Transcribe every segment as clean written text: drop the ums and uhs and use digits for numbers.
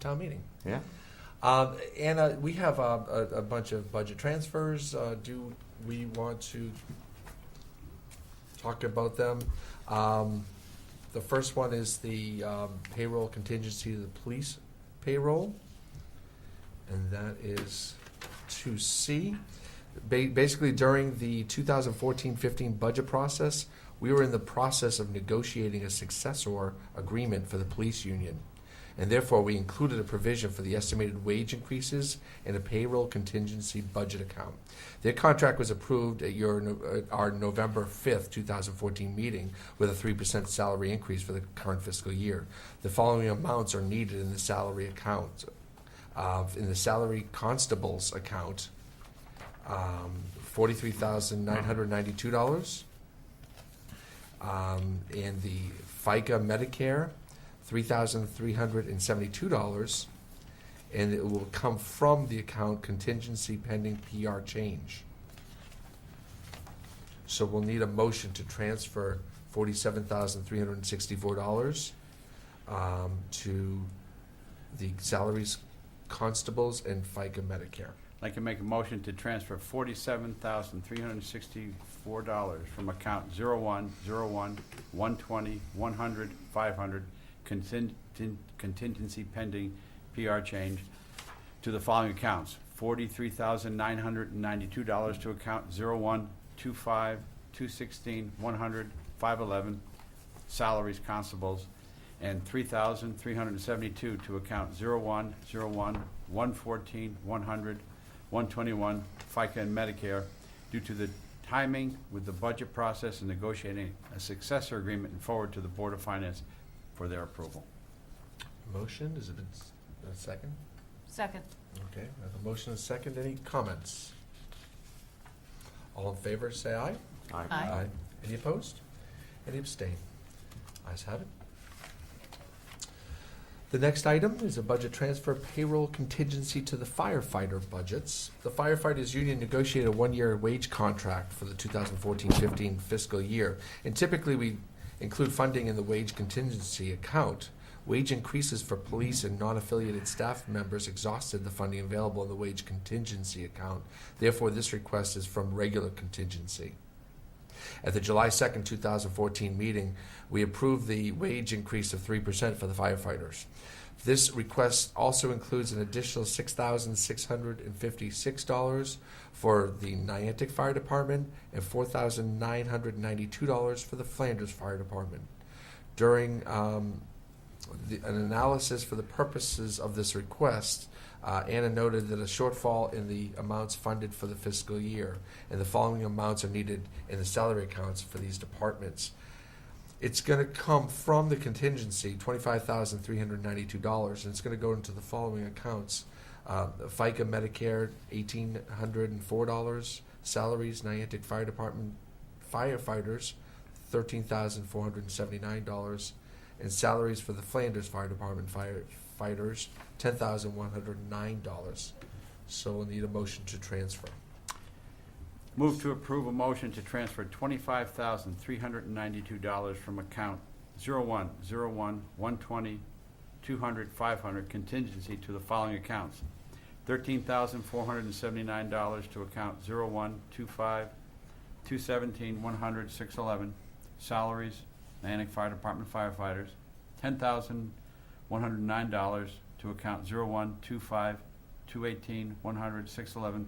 town meeting. Yeah. Anna, we have a bunch of budget transfers. Do we want to talk about them? The first one is the payroll contingency to the police payroll, and that is 2C. Basically, during the 2014-15 budget process, we were in the process of negotiating a successor agreement for the police union, and therefore we included a provision for the estimated wage increases in a payroll contingency budget account. Their contract was approved at our November 5th, 2014 meeting with a 3% salary increase for the current fiscal year. The following amounts are needed in the salary account. In the salary constables account, $43,992. And the FICA Medicare, $3,372, and it will come from the account contingency pending PR change. So we'll need a motion to transfer $47,364 to the salaries constables and FICA Medicare. I'd like to make a motion to transfer $47,364 from account 0101-120-100-500 contingency pending PR change to the following accounts: $43,992 to account 0125-216-100-511 salaries constables, and $3,372 to account 0101-114-100 121 FICA and Medicare due to the timing with the budget process and negotiating a successor agreement and forward to the Board of Finance for their approval. Motion, is it a second? Second. Okay, I have a motion and a second. Any comments? All in favor, say aye. Aye. Any opposed? Any abstain? Ayes have it. The next item is a budget transfer payroll contingency to the firefighter budgets. The firefighters union negotiated a one-year wage contract for the 2014-15 fiscal year, and typically we include funding in the wage contingency account. Wage increases for police and non-affiliated staff members exhausted the funding available in the wage contingency account. Therefore, this request is from regular contingency. At the July 2nd, 2014 meeting, we approved the wage increase of 3% for the firefighters. This request also includes an additional $6,656 for the Niantic Fire Department and $4,992 for the Flanders Fire Department. During an analysis for the purposes of this request, Anna noted that a shortfall in the amounts funded for the fiscal year, and the following amounts are needed in the salary accounts for these departments. It's going to come from the contingency, $25,392, and it's going to go into the following accounts. FICA Medicare, $1,804. Salaries, Niantic Fire Department firefighters, $13,479. And salaries for the Flanders Fire Department firefighters, $10,109. So we'll need a motion to transfer. Move to approve a motion to transfer $25,392 from account 0101-120-200-500 contingency to the following accounts: $13,479 to account 0125-217-100-611 salaries, Niantic Fire Department firefighters; $10,109 to account 0125-218-100-611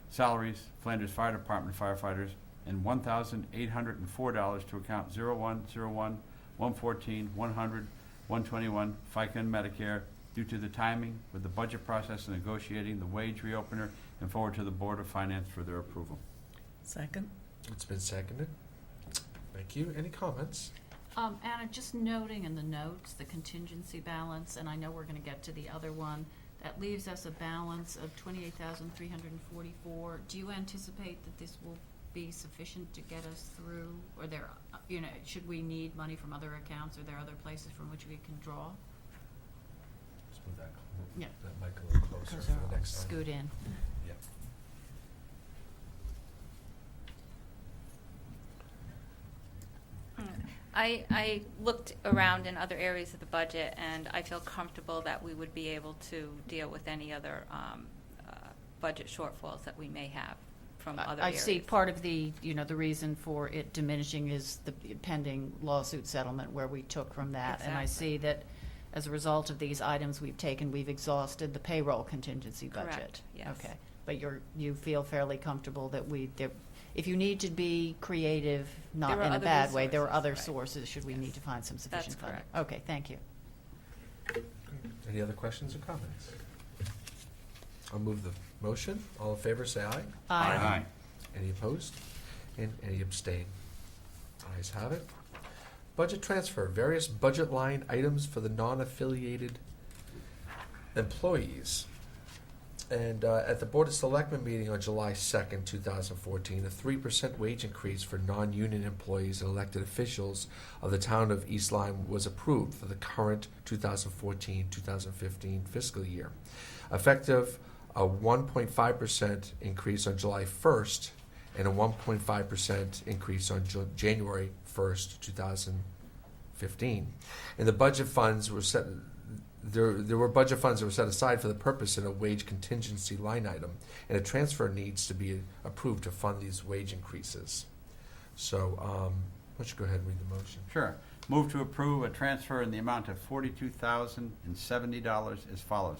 salaries, Flanders Fire Department firefighters; and $1,804 to account 0101-114-100-121 FICA and Medicare due to the timing with the budget process and negotiating the wage reopener and forward to the Board of Finance for their approval. Second. It's been seconded. Thank you. Any comments? Anna, just noting in the notes the contingency balance, and I know we're going to get to the other one, that leaves us a balance of $28,344. Do you anticipate that this will be sufficient to get us through, or there, should we need money from other accounts? Are there other places from which we can draw? Just move that mic a little closer Because for they're the all next time. scoot in. Yep. I looked around in other areas of the budget, and I feel comfortable that we would be able to deal with any other budget shortfalls that we may have from other I areas. see part of the, the reason for it diminishing is the pending lawsuit settlement where we took from that. And I see that as a result of these items we've exhausted the payroll contingency budget. Correct, yes. Okay, but you feel fairly comfortable that if you need to be creative, not There are in a other bad way, there are resources, other right. sources should we Yes. need to find some sufficient funding. correct. Okay, thank you. Any other questions or comments? I'll move the motion. All in favor, say aye. Aye. Any opposed? And any abstain? Ayes have it. Budget transfer, various budget line items for the non-affiliated employees. And at the Board of Selectmen meeting on July 2nd, 2014, a 3% wage increase for non-union employees and elected officials of the town of East Lyme was approved for the current 2014-2015 fiscal year. Effective a 1.5% increase on July 1st and a 1.5% increase on January 1st, 2015. And the budget funds were set. There were budget funds that were set aside for the purpose in a wage contingency line item, and a transfer needs to be approved to fund these wage increases. So, why don't you go ahead and read the motion? Sure. Move to approve a transfer in the amount of $42,070 as follows.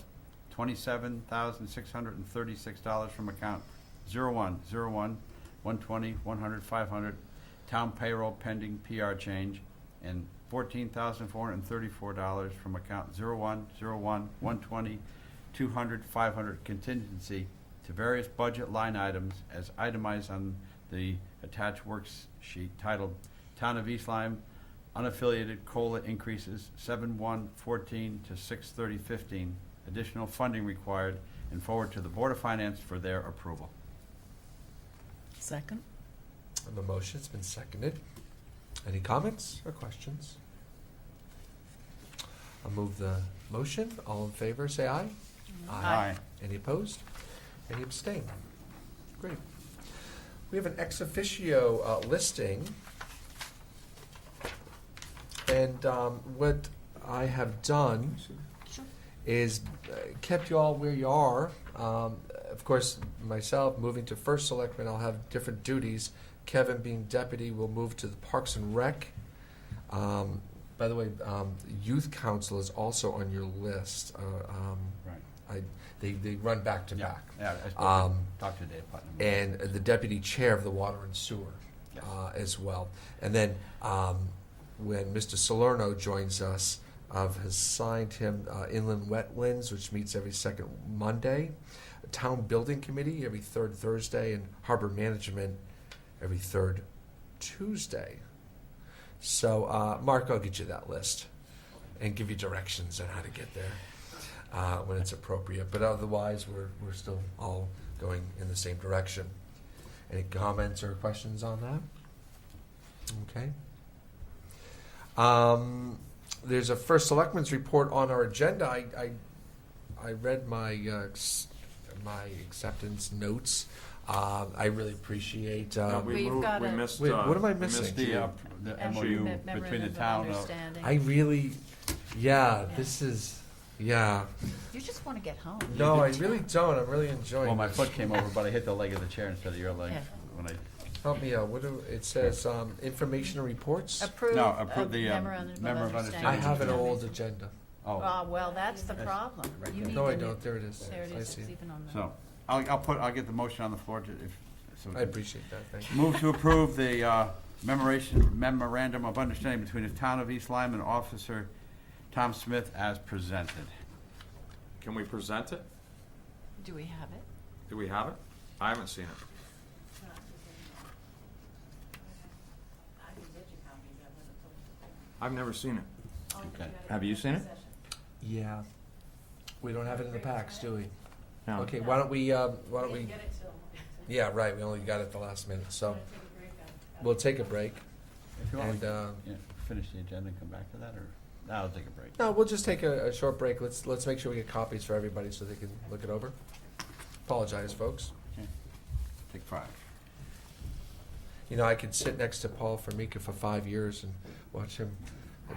$27,636 from account 0101-120-100-500, town payroll pending PR change, and $14,434 from account 0101-120-200-500 contingency to various budget line items as itemized on the attached worksheet titled Town of East Lyme Unaffiliated COLA Increases 7/1/14 to 6/30/15. Additional funding required, and forward to the Board of Finance for their approval. Second? The motion's been seconded. Any comments or questions? I'll move the motion. All in favor, say aye. Aye. Any opposed? Any abstain? Great. We have an ex officio listing. And what I have done Sure. is kept you all where you are. Of course, myself moving to first selectman, I'll have different duties. Kevin being deputy will move to the Parks and Rec. By the way, Youth Council is also on your list. Right. They run back to Yeah, back. yeah, I spoke to Dr. Dave Putnam. And the deputy chair of the Water and Sewer Yes. as well. And then when Mr. Salerno joins us, has signed him Inland Wetlands, which meets every second Monday, Town Building Committee every third Thursday, and Harbor Management every third Tuesday. So, Mark, I'll get you that list and give you directions on how to get there when it's appropriate. But otherwise, we're still all going in the same direction. Any comments or questions on that? Okay. There's a first selectmen's report on our agenda. I read my my acceptance notes. I really appreciate. We've got we a- missed. Wait, what am I we missed missed The Memorandum MOU of between the town of, understanding. I really, Yeah. this is, yeah. You just want to get home. No, I really don't. I'm really enjoying well, my this. foot came over, but I hit the leg of the chair instead of your leg Yeah. when I. Help me out. It says information and reports. Approve No, approve of the, memorandum of memorandum of understanding. I have an Understanding. old agenda. Oh, Well, that's the Yes. problem. Right You there. need No, I the new- don't. There it is. There it I is. see It's it. even on the. so I'll get the motion on the floor so I appreciate that. Thank you. move to approve the memorandum of understanding between the town of East Lyme and Officer Tom Smith as presented. Can we present it? Do we have it? Do we have it? I haven't seen it. I've never seen it. Okay. Have you seen it? Yeah. We don't have it in the packs, do we? No. Okay. Why don't we? Yeah. Right. We only got it at the last minute, so we'll take a break. If you want, And finish the agenda and come back to that, or I'll take a break. no, we'll just take a short break. Let's make sure we get copies for everybody so they can look it over. Apologize, folks. Okay. Take 5. you know, I could sit next to Paul Formica for 5 years and watch him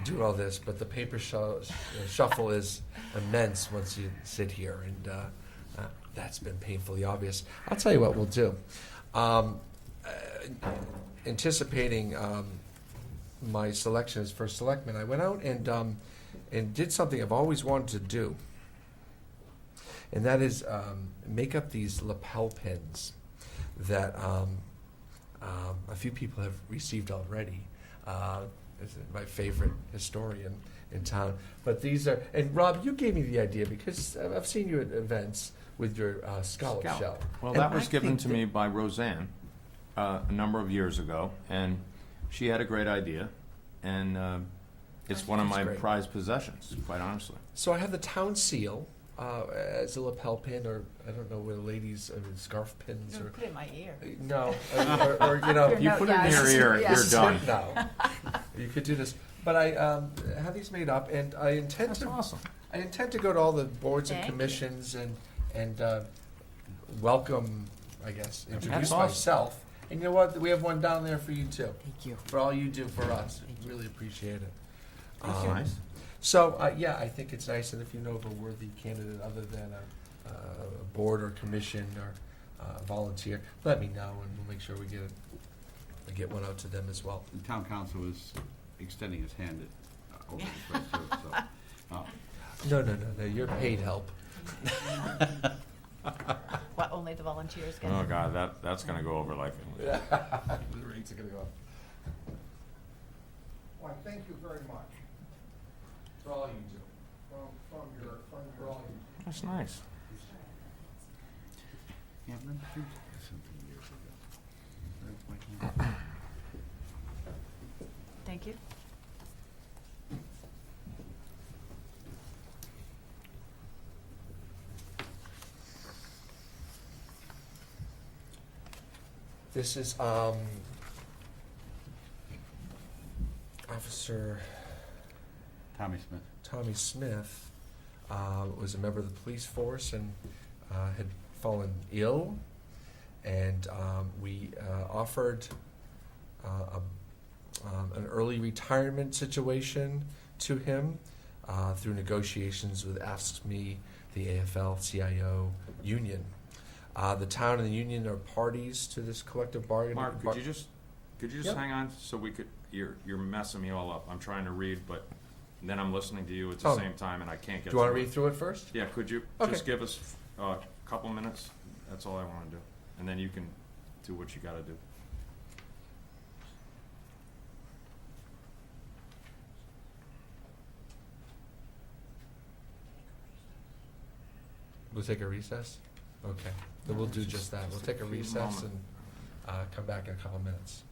do all this, but the paper shuffle is immense once you sit here, and that's been painfully obvious. I'll tell you what we'll do. Anticipating my selection as first selectman, I went out and did something I've always wanted to do, and that is make up these lapel pins that a few people have received already. Is my favorite historian in town. But these are, and Rob, you gave me the idea because I've seen you at events with your scallop shell. Well, And that was I given think to that- me by Roseanne a number of years ago, and she had a great idea, and it's one of That's my great. prized possessions, quite honestly. So I have the town seal as a lapel pin, or I don't know where the ladies scarf pins, or Put it in my ear. no, or you know, You put it in your ear, Yeah. you're done. No, you could do this. But I have these made up, and I intend That's to. awesome. I intend to go to all the boards and Thank you. commissions and welcome, I guess, introduce awesome. myself. And you know what? We have one down there for you too. Thank you. For all you do for us. Really appreciate it. That's nice. So, yeah, I think it's nice, and if you know of a worthy candidate other than a board or commission or volunteer, let me know, and we'll make sure we get one out to them as well. The town council is extending his hand over this way too, so. No, you're paid help. What, only the volunteers get? Oh, God, that's going to go over like. Yeah. The rates are gonna go up. Why, thank you very much For all you do. from your all you. That's nice. Yeah, remember you did something years ago. Where's my hand? Thank you. This is Officer Tommy Smith. Tommy Smith was a member of the police force and had fallen ill, and we offered an early retirement situation to him through negotiations with AFSCME, the AFL-CIO union. The town and the union are parties to this collective bargaining. Mark, could you just Yep. hang on so we could? You're messing me all up. I'm trying to read, but then I'm listening to you at the Oh. same time, and I can't get. Do you want to through read it. through it first? Yeah, could you Okay. just give us a couple minutes? That's all I want to do, and then you can do what you got to do. We'll take a recess? Okay, then we'll do just that. We'll take a Just a few recess moment. and come back in a couple minutes.